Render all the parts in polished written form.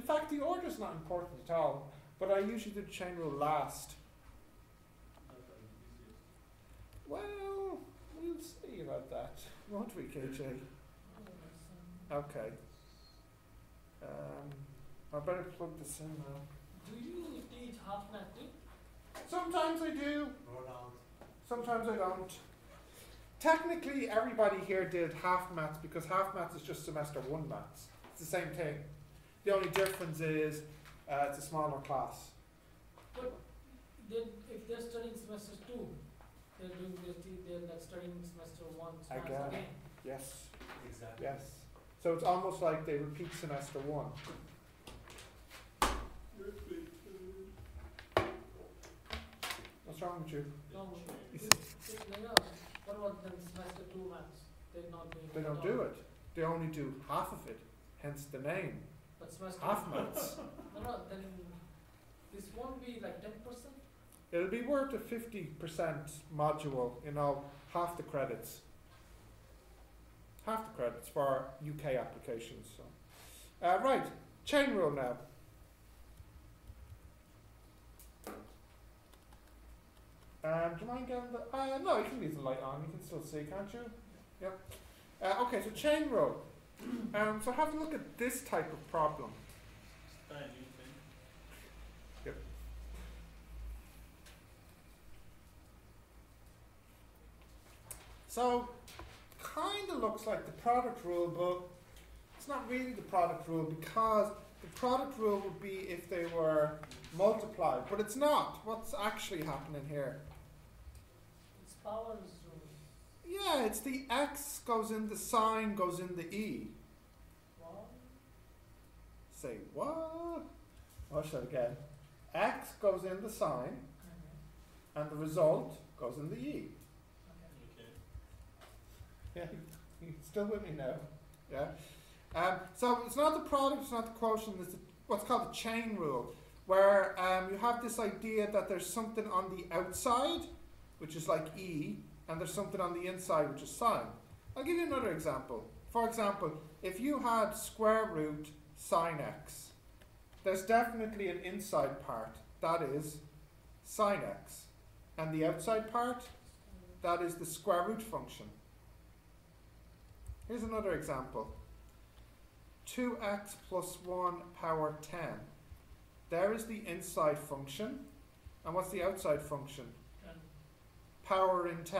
fact, the order is not important at all, but I usually do the chain rule last. Well, we'll see about that, won't we, KJ? Okay. I better plug this in now. Do you teach half math too? Sometimes I do. Sometimes I don't. Technically, everybody here did half maths because half maths is just semester 1 maths. It's the same thing. The only difference is it's a smaller class. But then if they're studying semester 2, they're like studying semester 1 Again. again. Yes. Exactly. Yes. So it's almost like they repeat semester 1. What's wrong with you? No, what about then semester 2 maths? They're not doing They it don't at do all. it. They only do half of it. Hence the name. But semester Half maths. No, then this won't be like 10%? It'll be worth a 50% module, you know, half the credits. Half the credits for UK applications. So. Right, chain rule now. Do you mind getting the... no, you can leave the light on, you can still see, can't you? Yep. Okay, so chain rule. So have a look at this type of problem. Yep. So, kind of looks like the product rule, but it's not really the product rule because the product rule would be if they were multiplied, but it's not. What's actually happening here? It's powers rule. Yeah, it's the x goes in the sine, goes in the e. What? Say what? Watch that again. X goes in the sine, and the result goes in the e. Yeah, you're still with me now. Yeah. So it's not the product, it's not the quotient, it's what's called the chain rule, where you have this idea that there's something on the outside, which is like e, and there's something on the inside, which is sine. I'll give you another example. For example, if you had square root sine x, there's definitely an inside part, that is sine x, and the outside part, that is the square root function. Here's another example. 2x plus 1 power 10. There is the inside function. And what's the outside function? 10. Powering 10.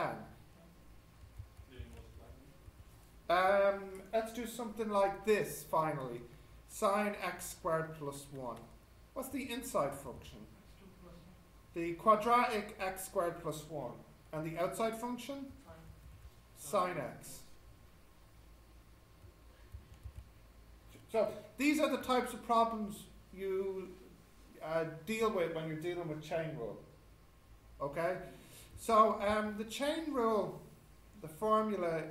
Let's do something like this finally. Sine x squared plus 1. What's the inside function? The quadratic x squared plus 1. And the outside function? Sine x. So these are the types of problems you deal with when you're dealing with chain rule. Okay? So the chain rule, the formula,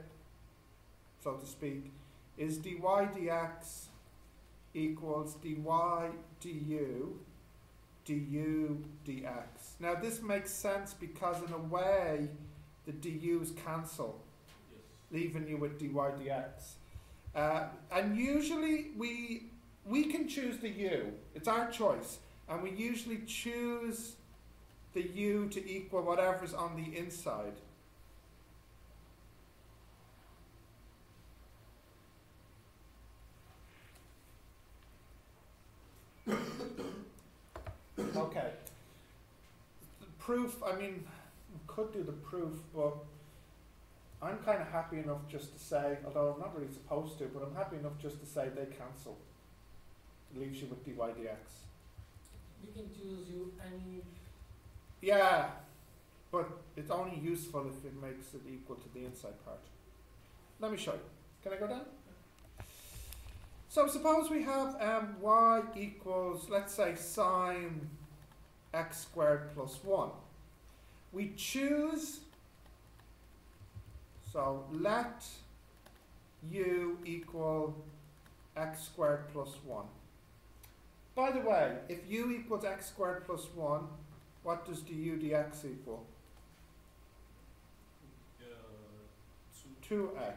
so to speak, is dy dx equals dy du du dx. Now this makes sense because in a way the du's cancel, leaving you with dy dx. And usually we can choose the u. It's our choice. And we usually choose the u to equal whatever's on the inside. Okay. The proof, I mean, we could do the proof, but I'm kind of happy enough just to say, although I'm not really supposed to, but I'm happy enough just to say they cancel. It leaves you with dy dx. We can choose you any. Yeah, but it's only useful if it makes it equal to the inside part. Let me show you. Can I go down? So suppose we have y equals, let's say, sine x squared plus 1. We choose, so let u equal x squared plus 1. By the way, if u equals x squared plus 1, what does du dx equal? 2x.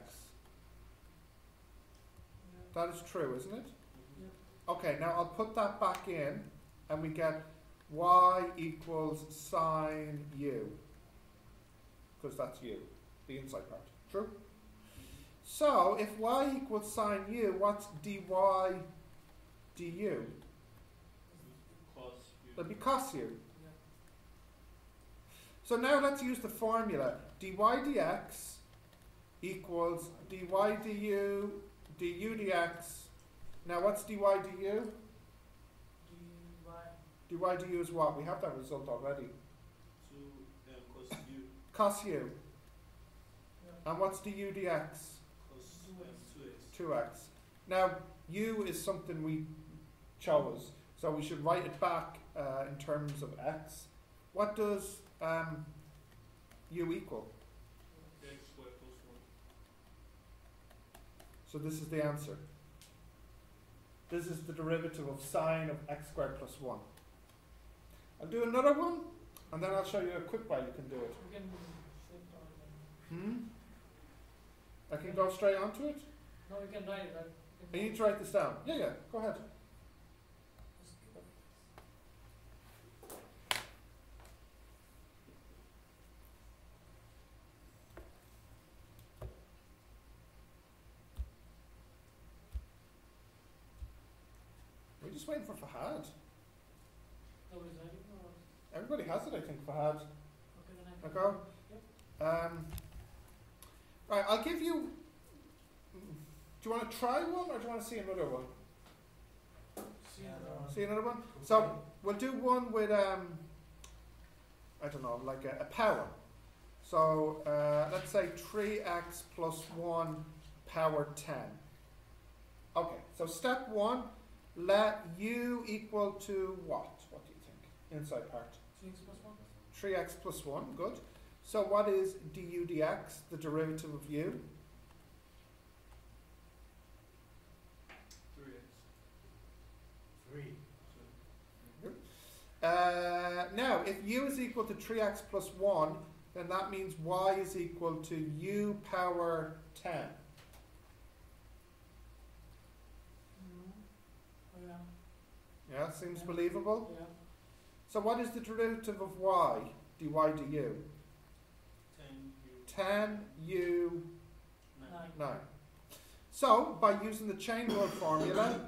That is true, isn't it? Yep. Okay, now I'll put that back in, and we get y equals sine u, because that's u, the inside part. True? So, if y equals sine u, what's dy du? Cos u. It'll be cos u. Yeah. So now let's use the formula. Dy dx equals dy du, du dx. Now what's dy du? dy. Dy du is what? We have that result already. 2 cos u. Cos u. Yeah. And what's du dx? Cos 2x. 2x. Now, u is something we chose, so we should write it back in terms of x. What does u equal? X squared plus 1. So this is the answer. This is the derivative of sine of x squared plus 1. I'll do another one, and then I'll show you a quick way you can do it. We can sit on them. I can go straight onto it? No, we can write it. Right? I need to write this down. Yeah, go ahead. We're just waiting for Fahad. Nobody's writing or? Everybody has it, I think, Fahad. Okay, then I I can. go? Yep. Right, I'll give you... Do you want to try one, or do you want to see another one? See another one. See another one? So, we'll do one with, I don't know, like a power. So, let's say 3x plus 1 power 10. Okay, so step 1, let u equal to what? What do you think? Inside part. 3x plus 1? 3x plus 1, good. So what is du dx, the derivative of u? 3x. 3. Now, if u is equal to 3x plus 1, then that means y is equal to u power 10. Oh, yeah. Yeah, seems believable. Yeah. So what is the derivative of y, dy du? 10 u 9. So, by using the chain rule formula,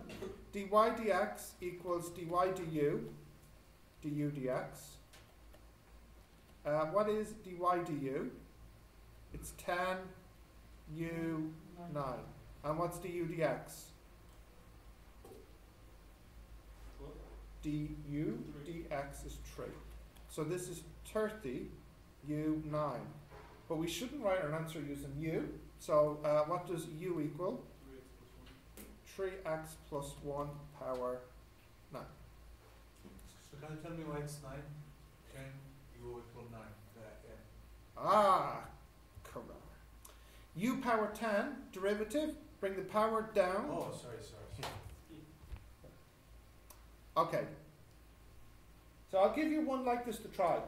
dy dx equals dy du, du dx. What is dy du? It's 10 u 9. And what's du dx? What? Du dx is 3. So this is 30 u 9. But we shouldn't write our answer using u. So what does u equal? 3x plus 1 power 9. So can you tell me why it's 9? 10 u equal 9. Ah, correct. U power 10, derivative, bring the power down. Oh, sorry. Okay. So I'll give you one like this to try.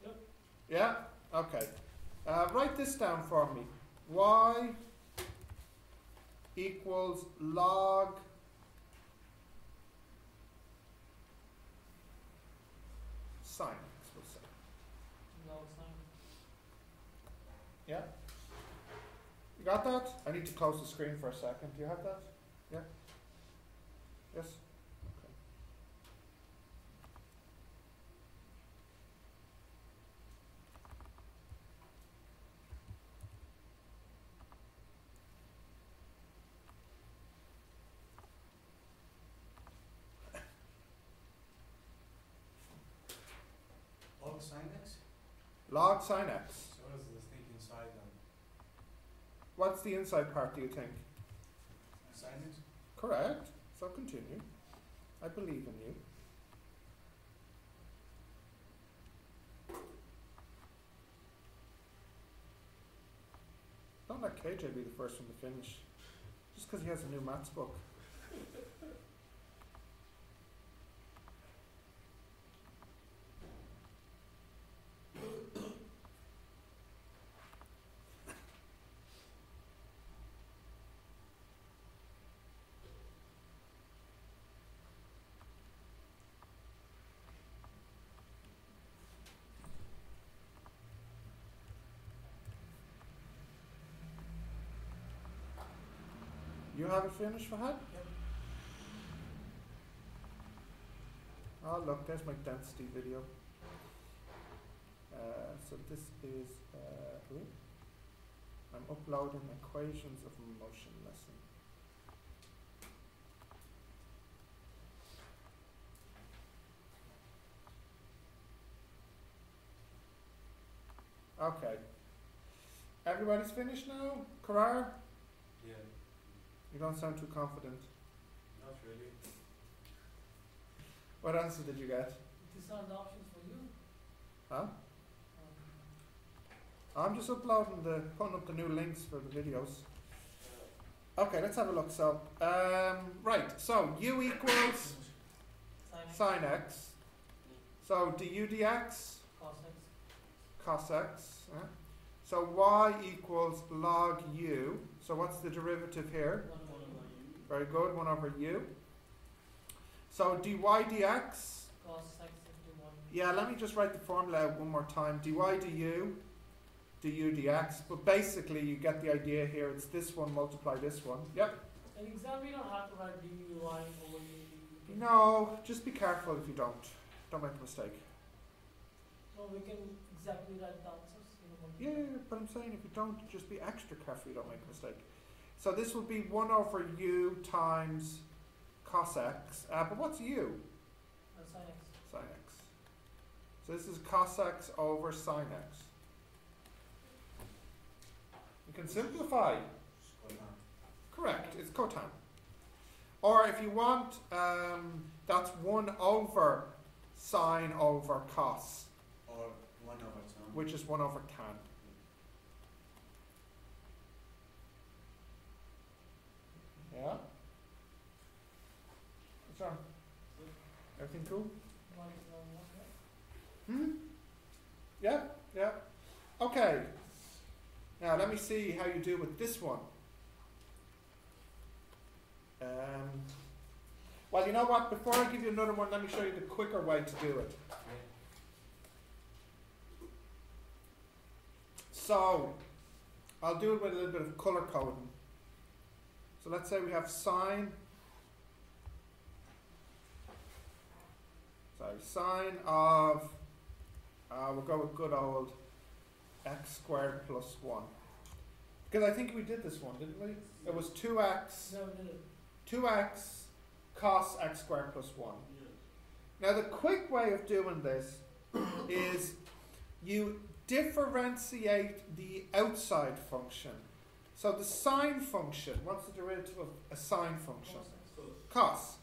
Yep. Yeah? Okay. Write this down for me. Y equals log sine x, we'll say. No, it's not. Yeah? You got that? I need to close the screen for a second. Do you have that? Yeah? Yes? Okay. Log sine x? Log sine x. So what is this thing inside then? What's the inside part, do you think? Sine x? Correct. So continue. I believe in you. Don't let KJ be the first one to finish. Just because he has a new maths book. You have it finished, Fahad? Yep. Oh look, there's my density video. So this is, I'm uploading equations of motion lesson. Okay. Everybody's finished now? Karar? Yeah, You don't sound too confident. not really. What answer did you get? These are the options for you. Huh? I'm just uploading putting up the new links for the videos. Okay, let's have a look. So, right. So u equals sine x. So du dx Cos x. cos x. So y equals log u. So what's the derivative here? 1 over u. Very good. 1 over u. So dy dx. Cos x into 1. Yeah, let me just write the formula out one more time. dy du dx. But basically, you get the idea here. It's this one multiply this one. Yep. In exam, we don't have to write du over u. No, just be careful if you don't. Don't make a mistake. So we can exactly write the answers. Yeah, but I'm saying if you don't, just be extra careful you don't make a mistake. So this will be 1 over u times cos x. But what's u? Sin x. Sin x. So this is cos x over sin x. You can simplify. Correct, it's cotan. Or if you want, that's 1 over sine over cos, Or 1 over tan. which is 1 over tan. Yeah? What's wrong? Everything cool? Yeah, yeah. Okay. Now let me see how you do with this one. Well, you know what? Before I give you another one, let me show you the quicker way to do it. So, I'll do it with a little bit of color coding. So let's say we have sine of, we'll go with good old x squared plus 1. Because I think we did this one, didn't we? It was 2x, No, we didn't. 2x cos x squared plus 1. Now the quick way of doing this is you differentiate the outside function. So the sine function, what's the derivative of a sine function? Cos.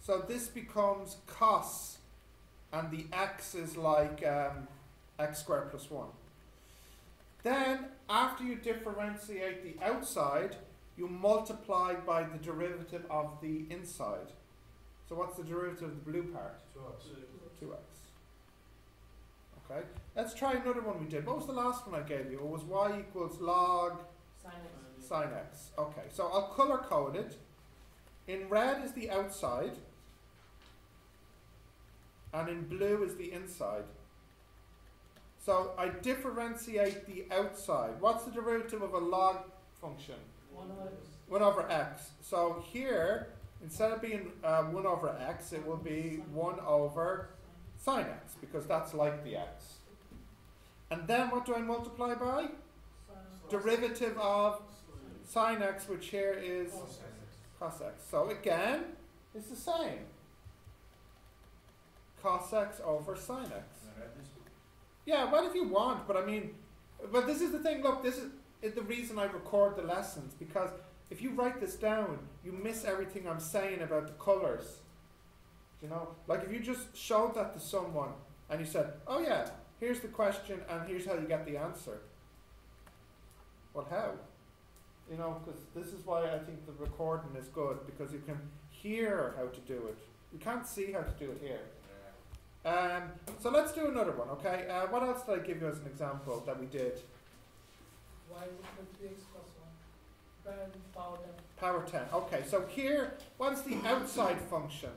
So this becomes cos, and the x is like x squared plus 1. Then, after you differentiate the outside, you multiply by the derivative of the inside. So what's the derivative of the blue part? 2x. Okay. Let's try another one we did. What was the last one I gave you? It was y equals log Sin x. sine x. Okay, so I'll color code it. In red is the outside, and in blue is the inside. So I differentiate the outside. What's the derivative of a log function? 1 over x. 1 over x. So here, instead of being 1 over x, it will be 1 over sine x, because that's like the x. And then what do I multiply by? Derivative of sine x, which here is cos x. So again, it's the same. Cos x over sine x. Yeah, well if you want, but I mean, but this is the thing, look, this is the reason I record the lessons, because if you write this down, you miss everything I'm saying about the colours. You know, like if you just showed that to someone and you said, oh yeah, here's the question and here's how you get the answer. Well, how? You know, because this is why I think the recording is good, because you can hear how to do it. You can't see how to do it here. So let's do another one, okay? What else did I give you as an example that we did? Y is equal to x plus 1. Power 10. Power 10. Okay, so here, what is the outside function?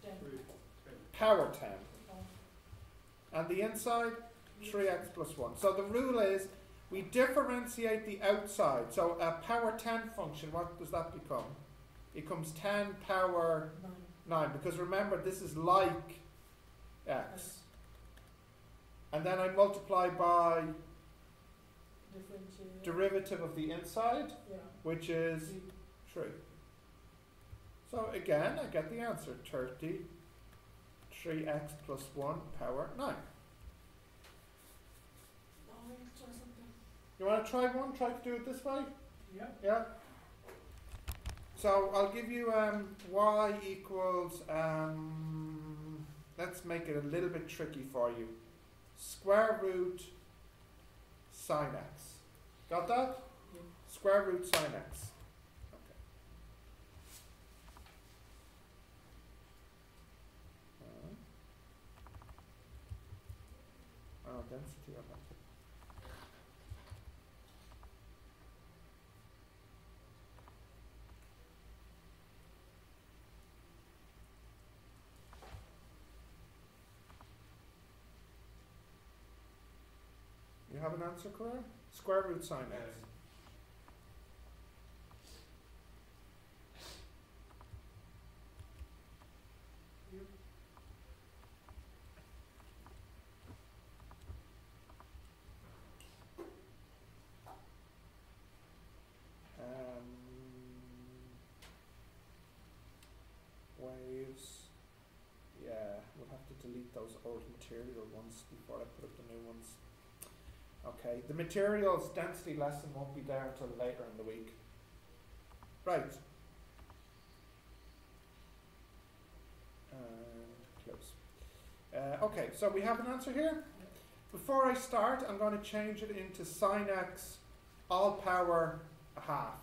10. Power 10. And the inside? 3x plus 1. So the rule is, We differentiate the outside. So a power 10 function, what does that become? It becomes 10 power 9, because remember this is like x. And then I multiply by Differentiate. derivative of the inside, Yeah. which is 3. So again, I get the answer, 3x plus 1 power 9. I'll try something. You want to try one? Try to do it this way? Yeah. Yeah? So I'll give you y equals, let's make it a little bit tricky for you. Square root sine x. Got that? Yeah. Square root sine x. Okay. Density of that. You have an answer, Cora? Square root sine x. Waves. Yeah, we'll have to delete those old material ones before I put up the new ones. Okay, the materials density lesson won't be there until later in the week. Right. And close. Okay, so we have an answer here. Before I start, I'm going to change it into sine x all power a half.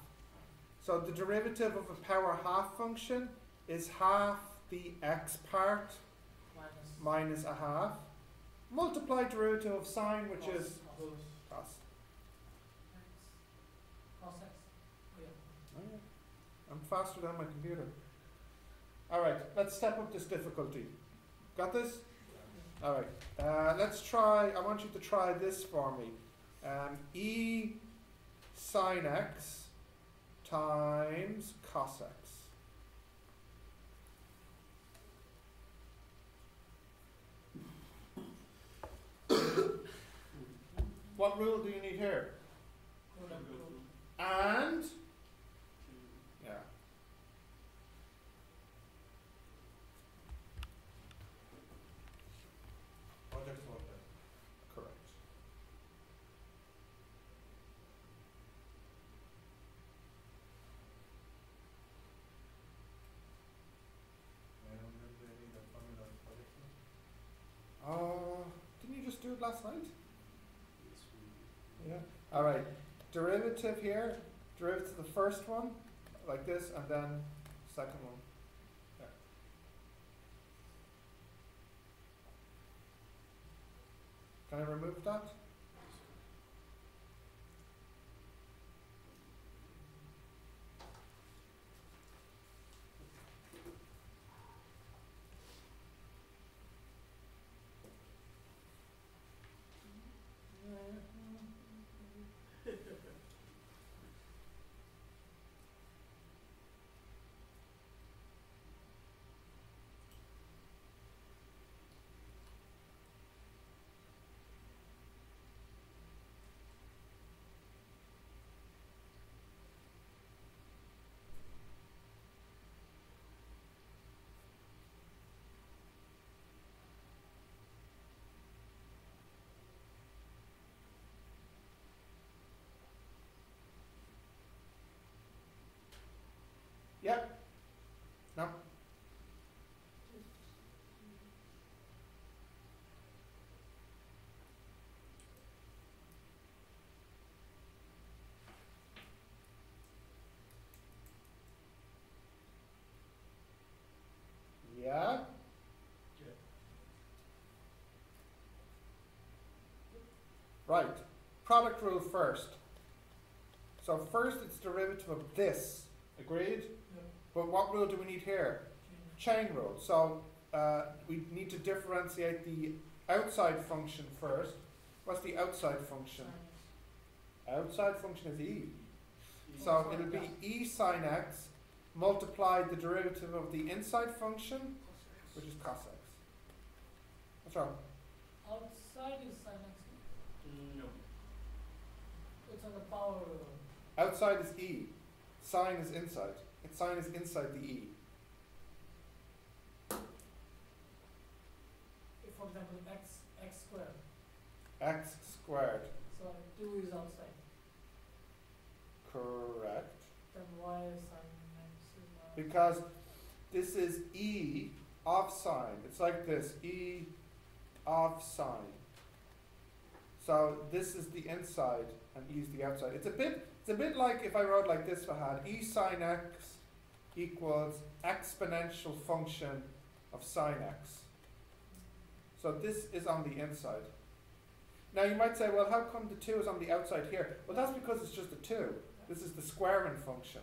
So the derivative of a power half function is half the x part minus a half. Multiply derivative of sine, which is cos. Cos x. Yeah. Oh, yeah. I'm faster than my computer. Alright, let's step up this difficulty. Got this? Alright, let's try, I want you to try this for me. E sine x times cos x. What rule do you need here? And? Yeah. Product order. Correct. I don't remember any the formula of product. Didn't you just do it last night? Yeah. Alright. Derivative here. Derivative of the first one, like this, and then second one. Yeah. Can I remove that? Yep. No. Yeah. Right. Product rule first. So first it's derivative of this. Agreed? Yeah. But what rule do we need here? Chain rule. So we need to differentiate the outside function first. What's the outside function? Outside function is e. So it'll be e sine x multiplied the derivative of the inside function, which is cos x. What's wrong? Outside is sin x. No. It's on the power. Outside is e. Sine is inside. Sine is inside the e. If, for example, x squared. X squared. So 2 is outside. Correct. Then y sin x is Because this is e of sine. It's like this, e of sine. So this is the inside and e is the outside. It's a bit like if I wrote like this, Fahad, e sine x equals exponential function of sine x. So this is on the inside. Now you might say, well, how come the 2 is on the outside here? Well, that's because it's just a 2. This is the squaring function.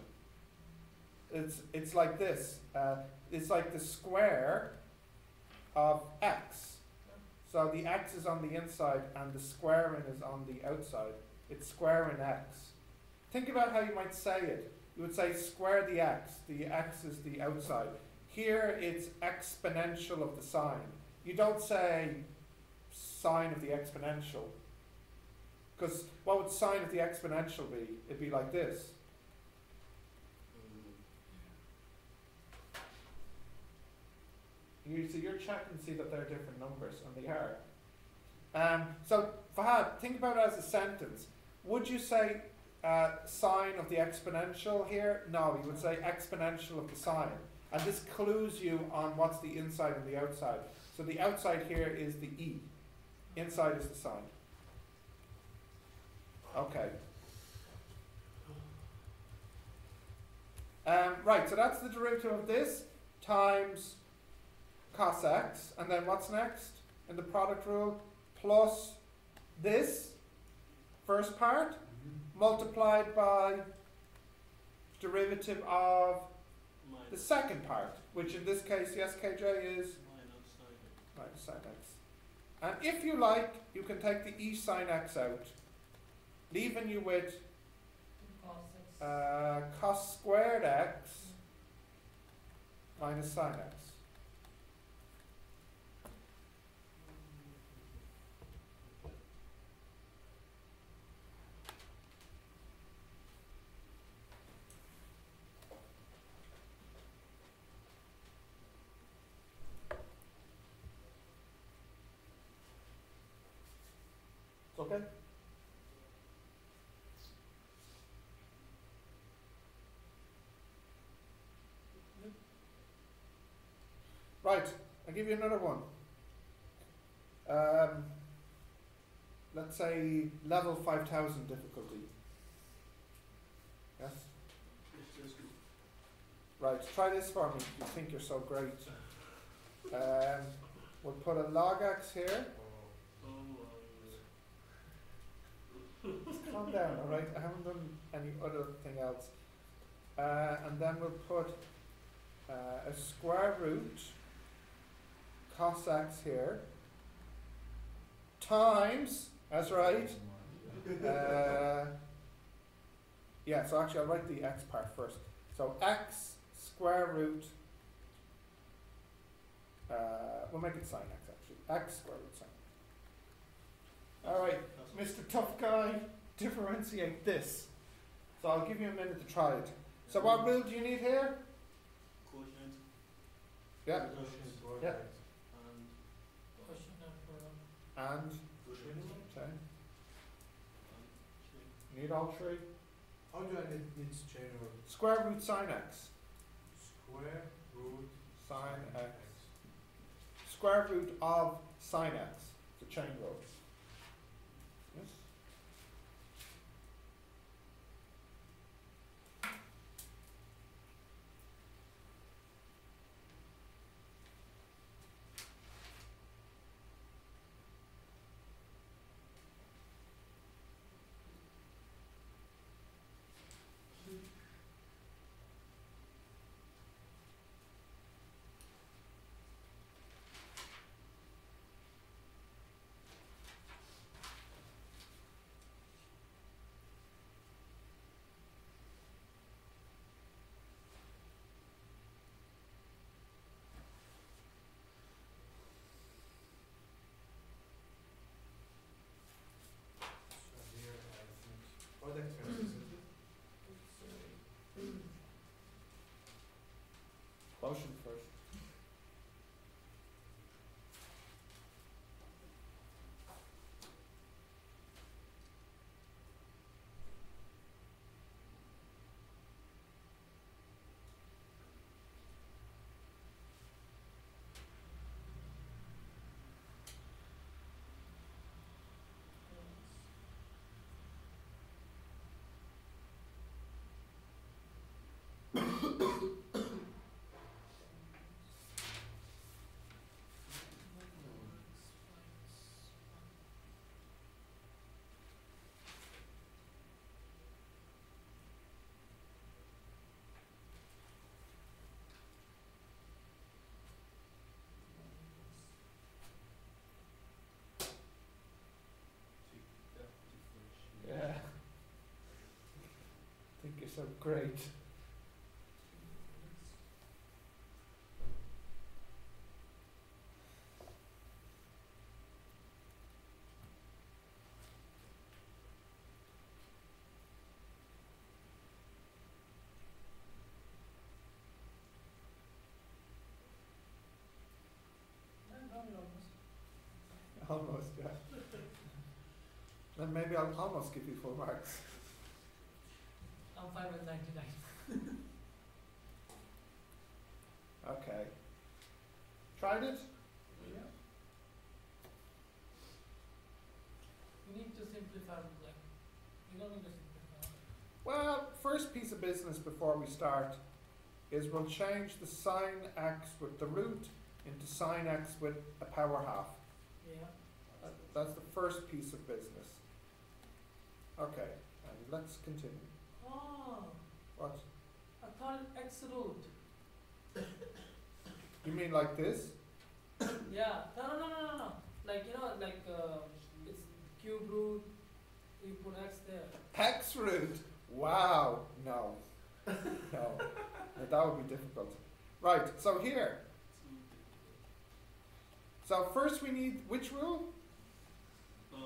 It's like this. It's like the square of x. So the x is on the inside and the squaring is on the outside. It's squaring x. Think about how you might say it. You would say square the x. The x is the outside. Here it's exponential of the sine. You don't say sine of the exponential. Because what would sine of the exponential be? It'd be like this. Your chat can see that they're different numbers, and they are. So, Fahad, think about it as a sentence. Would you say sine of the exponential here? No, you would say exponential of the sine. And this clues you on what's the inside and the outside. So the outside here is the e. Inside is the sine. Okay. Right, so that's the derivative of this times cos x. And then what's next in the product rule? Plus this first part multiplied by derivative of the second part, which in this case, yes, KJ, is minus sine x. And if you like, you can take the e sine x out, leaving you with cos squared x minus sine x. Okay? Right, I'll give you another one. Let's say level 5000 difficulty. Yes? Right, try this for me. You think you're so great. We'll put a log x here. Calm down, alright? I haven't done any other thing else. And then we'll put a square root cos x here times, that's right. Yeah, so actually I'll write the x part first. So x square root, we'll make it sine x actually. X square root sine. Alright, Mr. Tough Guy, differentiate this. So I'll give you a minute to try it. So what rule do you need here? Quotient. Yeah. Yeah. And And okay. Need all three? How do I need this chain rule? Square root sine x. Square root Sine x. Square root of sine x. It's a chain rule. Yes? so great. Almost, yeah. Then maybe I'll almost give you full marks. I'm fine with 99. Okay. Tried it? Yeah. You need to simplify, like, you don't need to simplify. Well, first piece of business before we start is we'll change the sine x with the root into sine x with a power half. Yeah. That's the first piece of business. Okay, and let's continue. Oh, What? I thought x root. You mean like this? Yeah. No. Like, you know, like, it's cube root, you put x there. X root? Wow. No. No. That would be difficult. Right, so here. So first we need which rule? The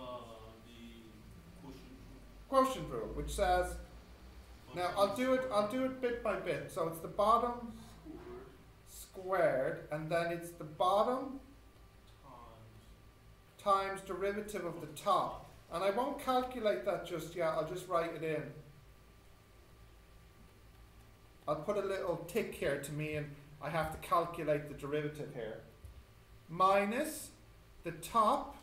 quotient. Quotient rule, which says, now I'll do it bit by bit. So it's the bottom squared, and then it's the bottom times derivative of the top. And I won't calculate that just yet, I'll just write it in. I'll put a little tick here to mean I have to calculate the derivative here. Minus the top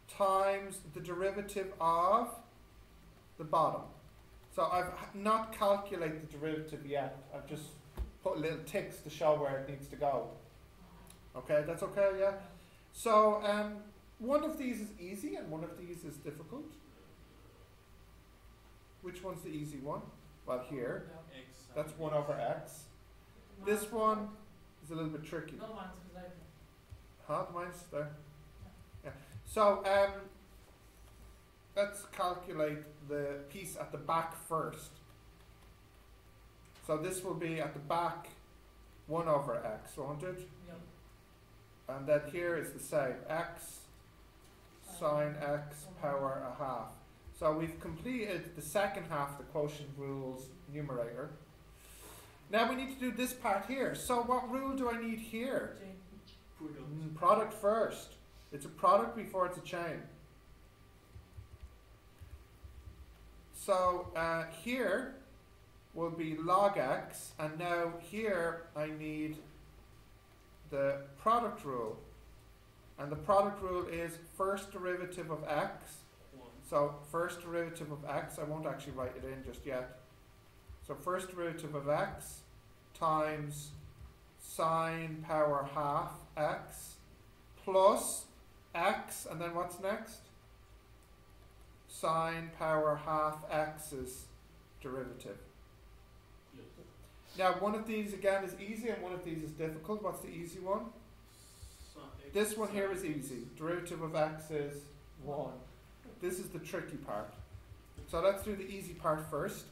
times the derivative of the bottom. So I've not calculated the derivative yet. I've just put little ticks to show where it needs to go. Okay, that's okay, yeah? So one of these is easy and one of these is difficult. Which one's the easy one? Well, here. X. That's 1 over x. This one is a little bit tricky. No, mine's beside me. Huh? Mine's there. Yeah. So let's calculate the piece at the back first. So this will be at the back 1 over x, won't it? Yeah. And then here is the same, x sine x power a half. So we've completed the second half, the quotient rules numerator. Now we need to do this part here. So what rule do I need here? Product first. It's a product before it's a chain. So here will be log x, and now here I need the product rule. And the product rule is first derivative of x. So first derivative of x, I won't actually write it in just yet. So first derivative of x times sine power half x plus x, and then what's next? Sine power half x's derivative. Yes. Now one of these again is easy and one of these is difficult. What's the easy one? This one here is easy. Derivative of x is 1. This is the tricky part. So let's do the easy part first.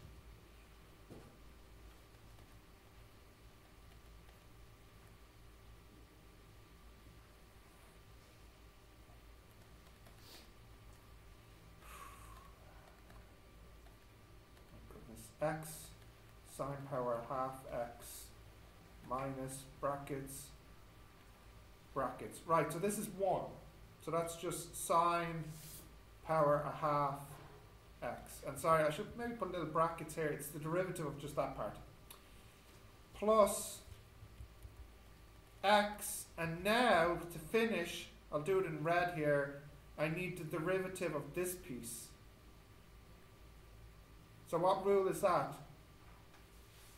X sine power half x minus brackets. Right, so this is 1. So that's just sine power a half x. And sorry, I should maybe put little brackets here. It's the derivative of just that part. Plus x, and now to finish, I'll do it in red here, I need the derivative of this piece. So what rule is that?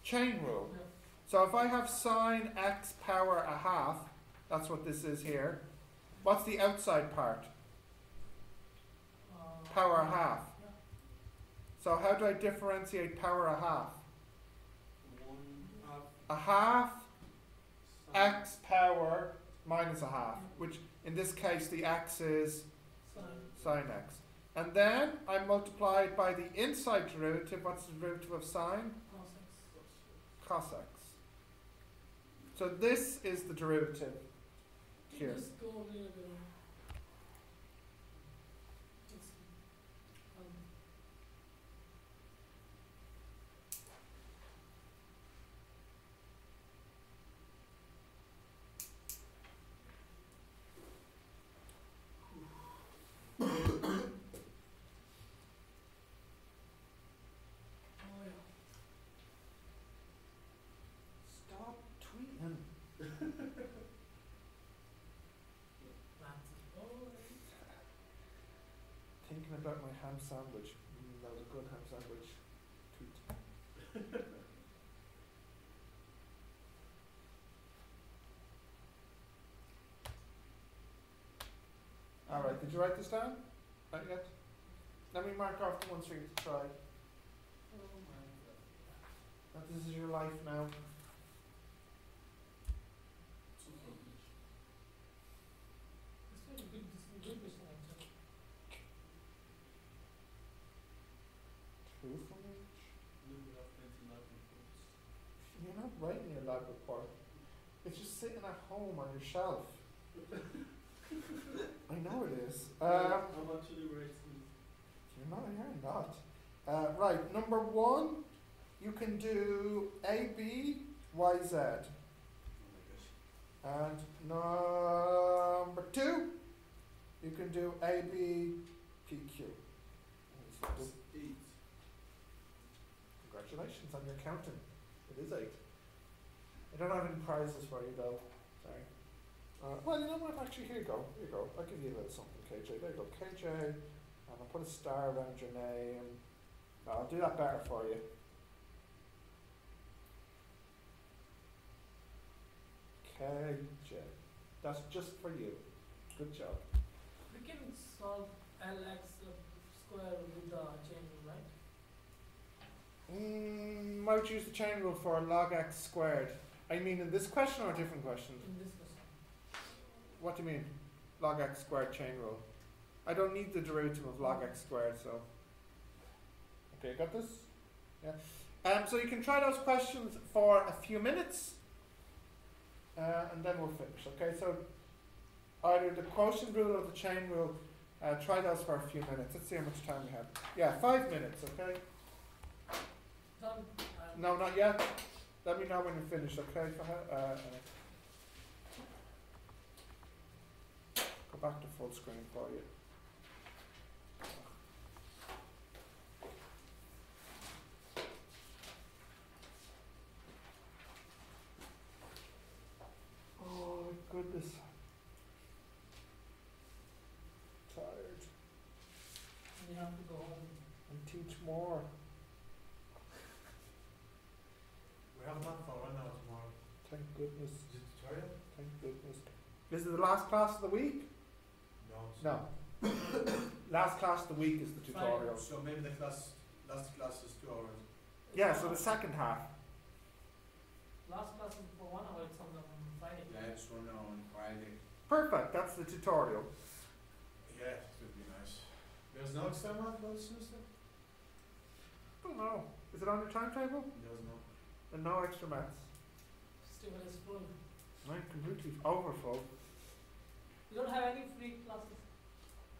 Chain rule. Yeah. So if I have sine x power a half, that's what this is here. What's the outside part? Power a half. Yeah. So how do I differentiate power a half? 1 half. A half x power minus a half, which in this case the x is sine x. And then I multiply it by the inside derivative. What's the derivative of sine? Cos x. So this is the derivative here. Just go a little bit. Stop tweeting. Thinking about my ham sandwich. That was a good ham sandwich. Tweet. Alright, did you write this down? Not yet? Let me mark off the ones for you to try. That this is your life now. Two from each. You're not writing your lab report. It's just sitting at home on your shelf. I know it is. I'm actually writing. You're not. Right, number one, you can do A, B, Y, Z. And number two, you can do A, B, P, Q. That's 8. Congratulations on your counting. It is 8. I don't have any prizes for you though. Sorry. Well, you know what? Actually, here you go. Here you go. I'll give you a little something, KJ. There you go, KJ. And I'll put a star around your name. No, I'll do that better for you. KJ. That's just for you. Good job. We can solve Lx square with the chain rule, right? Why would you use the chain rule for log x squared? I mean in this question or a different question? In this question. What do you mean? Log x squared chain rule. I don't need the derivative of log x squared, so. Okay, got this? Yeah. So you can try those questions for a few minutes, and then we'll finish. Okay, so either the quotient rule or the chain rule, try those for a few minutes. Let's see how much time we have. Yeah, 5 minutes, okay? Done. No, not yet. Let me know when you're finished, okay? Go back to full screen for you. Oh, goodness. Tired. You have to go home. And teach more. We have one for 1 hour tomorrow. Thank goodness. Is it tutorial? Thank goodness. Is it the last class of the week? No. No. Last class of the week is the tutorial. So maybe the last class is 2 hours. Yeah, so the second half. Last class is for 1 hour, it's on Friday. Yeah, it's 1 hour on Friday. Perfect, that's the tutorial. Yeah, it would be nice. There's no extra math for this semester? Don't know. Is it on your timetable? There's no. And no extra maths. Festival is full. I'm completely overfull. You don't have any free classes?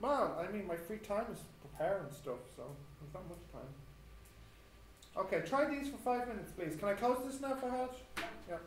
Well, I mean, my free time is preparing stuff, so there's not much time. Okay, try these for 5 minutes, please. Can I close this now, Fahad? Yeah.